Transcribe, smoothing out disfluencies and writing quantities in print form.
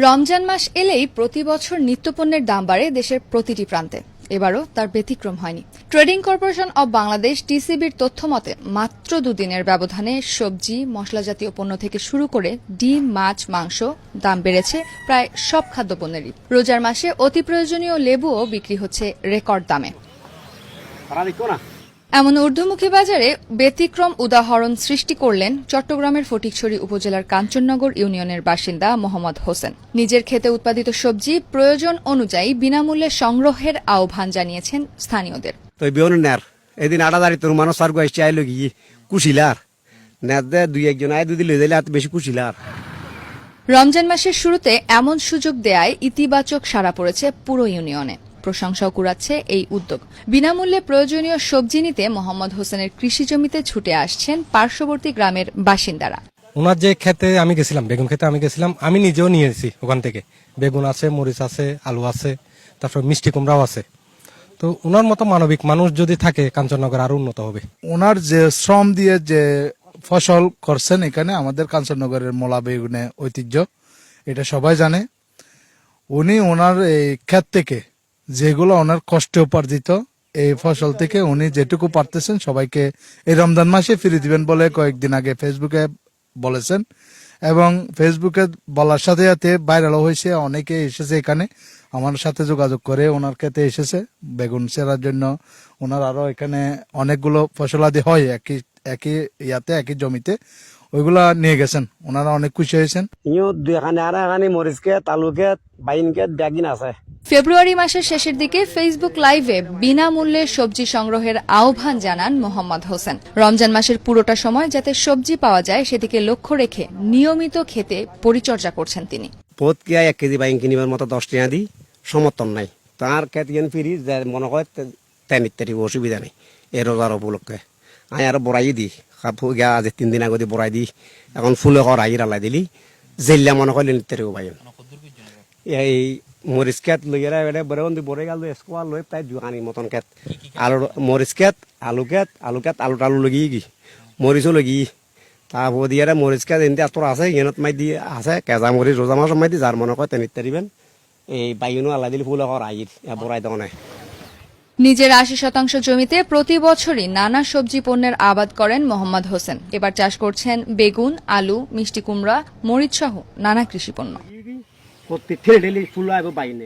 রমজান মাস এলেই প্রতি বছর নিত্যপণ্যের দাম বাড়ে দেশের প্রতিটি প্রান্তে। এবারও তার ব্যতিক্রম হয়নি। ট্রেডিং কর্পোরেশন অব বাংলাদেশ টিসিবির তথ্য মতে মাত্র দুদিনের ব্যবধানে সবজি, মশলাজাতীয় পণ্য থেকে শুরু করে ডিম, মাছ, মাংস দাম বেড়েছে প্রায় সব খাদ্যপণ্যেরই। রোজার মাসে অতি প্রয়োজনীয় লেবুও বিক্রি হচ্ছে রেকর্ড দামে। এমন ঊর্ধ্বমুখী বাজারে ব্যতিক্রম উদাহরণ সৃষ্টি করলেন চট্টগ্রামের ফটিকছড়ি উপজেলার কাঞ্চননগর ইউনিয়নের বাসিন্দা মোহাম্মদ হোসেন। নিজের ক্ষেতে উৎপাদিত সবজি প্রয়োজন অনুযায়ী বিনামূল্যে সংগ্রহের আহ্বান জানিয়েছেন স্থানীয়দের। এদিন আড়াদারি তোর মানুষ আর গাইছে আইলো গিয়ে কুশিলার নেদে দুই একজন আয় দুদি লই দিলে এত বেশি কুশিলার। রমজান মাসের শুরুতে এমন সুযোগ দেয়ায় ইতিবাচক সাড়া পড়েছে পুরো ইউনিয়নে। প্রশংসাও কুড়াচ্ছে এই উদ্যোগ। বিনামূল্যে প্রয়োজনীয় সবজি নিতে মোহাম্মদ হোসেনের কৃষি জমিতে ছুটে আসছেন পার্শ্ববর্তী গ্রামের বাসিন্দারা। ওনার যে খেতে আমি গেছিলাম, বেগুন খেতে আমি গেছিলাম, আমি নিজেও নিয়েছি ওখান থেকে। বেগুন আছে, মরিচ আছে, আলু আছে, তারপর মিষ্টি কুমড়াও আছে। তো ওনার মতো মানবিক মানুষ যদি থাকে কাঞ্চননগর আরো উন্নত হবে। ওনার যে শ্রম দিয়ে যে ফসল করছেন এখানে আমাদের কাঞ্চননগরের মোলা বেগুনে ঐতিহ্য, এটা সবাই জানে। উনি ওনার এই ক্ষেত থেকে যেগুলো ওনার কষ্টে উপার্জিত এই ফসল থেকে উনি যেটুকু পারতেছেন সবাইকে এই রমজান মাসে ফিরে দিবেন বলে কয়েকদিন আগে ফেসবুকে বলেছেন, এবং ফেসবুকে বলার সাথে সাথে ভাইরালও হয়েছে। অনেকে এসেছে এখানে আমার সাথে যোগাযোগ করে ওনার ক্ষেতে এসেছে বেগুন সেরার জন্য। ওনার আরো এখানে অনেকগুলো ফসলাদি হয় একই ইয়াতে একই জমিতে, ওইগুলা নিয়ে গেছেন। ওনারা অনেক খুশি হয়েছেন। ফেব্রুয়ারি মাসের শেষের দিকে ফেসবুক লাইভে বিনামূল্যে সবজি সংগ্রহের আহ্বান জানান মোহাম্মদ হোসেন। রমজান মাসের পুরোটা সময় যাতে সবজি পাওয়া যায় সেদিকে লক্ষ্য রেখে নিয়মিত খেতে পরিচর্যা করছেন তিনি। পথ কি 1 কেজি বাইন কিনিবার মতো 10 টাকা দিই, সমর্থন নাই। তার খেত গেন ফিরি মনে হয় তেন ইত্যাদি অসুবিধা নেই। এ রোজার উপলক্ষে আমি আরো বড়াই দিই, আজ 3 দিন আগে বড়াই দিই। এখন ফুলে হরাই রালাই দিলি জেল্লা মনে হয় ইত্যাদি বাইন এই মরিচ খেত লইয়া বড় বড়ে গেল স্কোয়ার লই প্রায় জোগানির মতন খেত। আলু মরিচ খেত, আলু টালু লগিয়ে গি মরিচও লগিয়ে তারপর দিয়ে মরিচ খেত এনতে এত আছে ইয়েনত মাই দিয়ে আছে কেজা মরিচ রোজা মাস মাই দিয়ে যার মনে হয় তেন ইত্যাদিবেন এই বাইনও আলাই দিলি ফুলে হরাই বড়াই দনে। নিজের 80% জমিতে প্রতি বছরই নানা সবজি পণ্যের আবাদ করেন মোহাম্মদ হোসেন। এবার চাষ করছেন বেগুন, আলু, মিষ্টি কুমড়া, মরিচ সহ নানা কৃষি পণ্য। প্রত্যেক ঠেলে ফুল বাইন